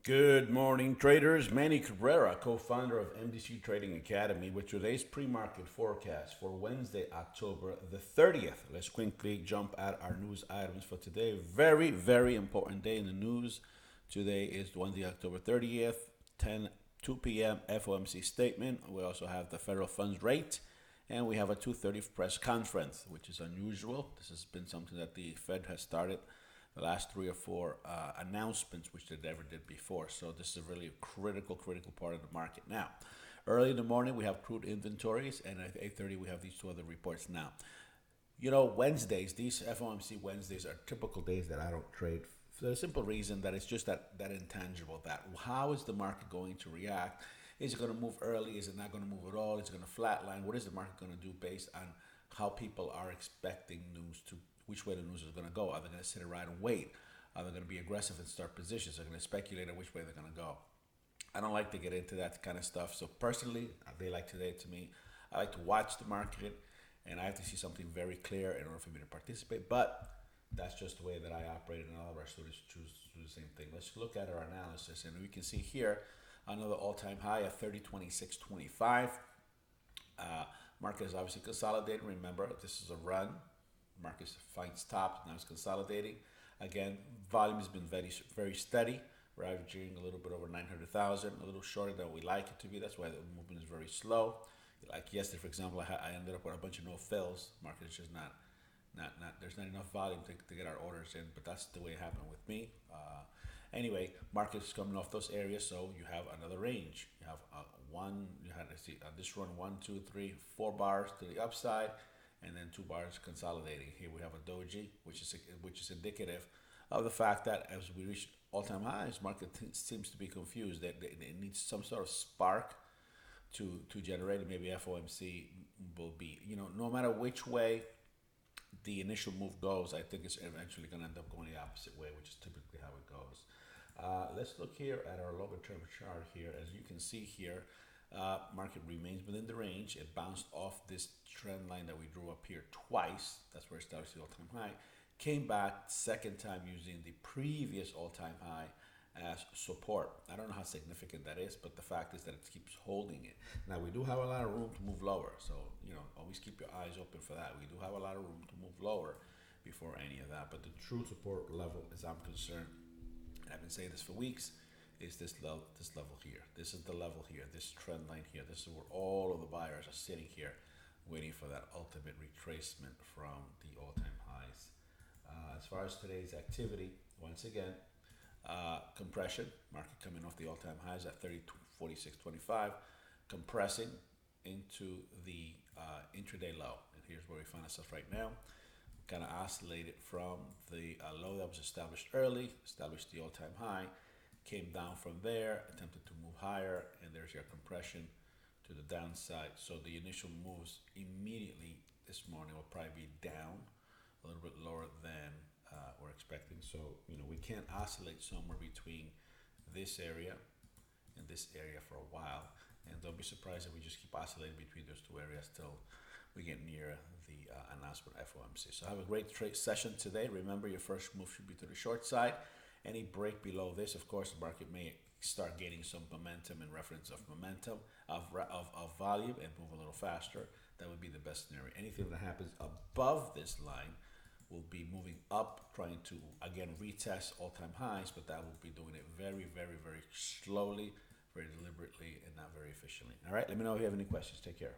Good morning, traders. Manny Cabrera, co-founder of MDC Trading Academy, with today's pre-market forecast for Wednesday, October the 30th. Let's quickly jump at our news items for today. Very, very important day in the news. Today is Wednesday, October 30th, 2 p.m. FOMC statement. We also have the federal funds rate, and we have a 2:30 press conference, which is unusual. This has been something that the Fed has started the last three or four announcements, which they never did before. So this is a really critical part of the market. Now, early in the morning, we have crude inventories, and at 8:30, we have these two other reports. Now, Wednesdays, these FOMC Wednesdays are typical days that I don't trade for the simple reason that it's just that intangible. That how is the market going to react? Is it going to move early? Is it not going to move at all? Is it going to flatline? What is the market going to do based on how people are expecting news to, which way the news is going to go? Are they going to sit around and wait? Are they going to be aggressive and start positions? Are they going to speculate on which way they're going to go? I don't like to get into that kind of stuff. So personally, a day like today, to me, I like to watch the market, and I have to see something very clear in order for me to participate. But that's just the way that I operate, and all of our students choose to do the same thing. Let's look at our analysis, and we can see here another all-time high at 30.2625. Market is obviously consolidating. Remember, this is a run. Market finds top, now it's consolidating. Again, volume has been very steady. We're averaging a little bit over 900,000, a little shorter than we like it to be. That's why the movement is very slow. Like yesterday, for example, I ended up with a bunch of no fills. Market is just not there's not enough volume to get our orders in, but that's the way it happened with me. Anyway, market's coming off those areas, so you have another range. You have this run 1, 2, 3, 4 bars to the upside, and then 2 bars consolidating. Here we have a doji, which is indicative of the fact that as we reach all-time highs, market seems to be confused. That it needs some sort of spark to generate it. Maybe FOMC will be, no matter which way the initial move goes, I think it's eventually going to end up going the opposite way, which is typically how it goes. Let's look here at our longer term chart here. As you can see here, market remains within the range. It bounced off this trend line that we drew up here twice. That's where it started the all-time high. Came back second time using the previous all-time high as support. I don't know how significant that is, but the fact is that it keeps holding it. Now, we do have a lot of room to move lower, so always keep your eyes open for that. We do have a lot of room to move lower before any of that, but the true support level, as I'm concerned, and I've been saying this for weeks, is this level here. This is the level here, this trend line here. This is where all of the buyers are sitting here waiting for that ultimate retracement from the all-time highs. As far as today's activity, once again, compression, market coming off the all-time highs at 30.4625, compressing into the intraday low. And here's where we find ourselves right now. Kind of oscillated from the low that was established early, established the all-time high, came down from there, attempted to move higher, and there's your compression to the downside. So the initial moves immediately this morning will probably be down a little bit lower than we're expecting. So we can't oscillate somewhere between this area and this area for a while, and don't be surprised if we just keep oscillating between those two areas till we get near the announcement FOMC. So have a great trade session today. Remember, your first move should be to the short side. Any break below this, of course, the market may start gaining some momentum in reference of momentum of volume and move a little faster. That would be the best scenario. Anything that happens above this line will be moving up, trying to again retest all-time highs, but that will be doing it very, very, very slowly, very deliberately, and not very efficiently. All right, let me know if you have any questions. Take care.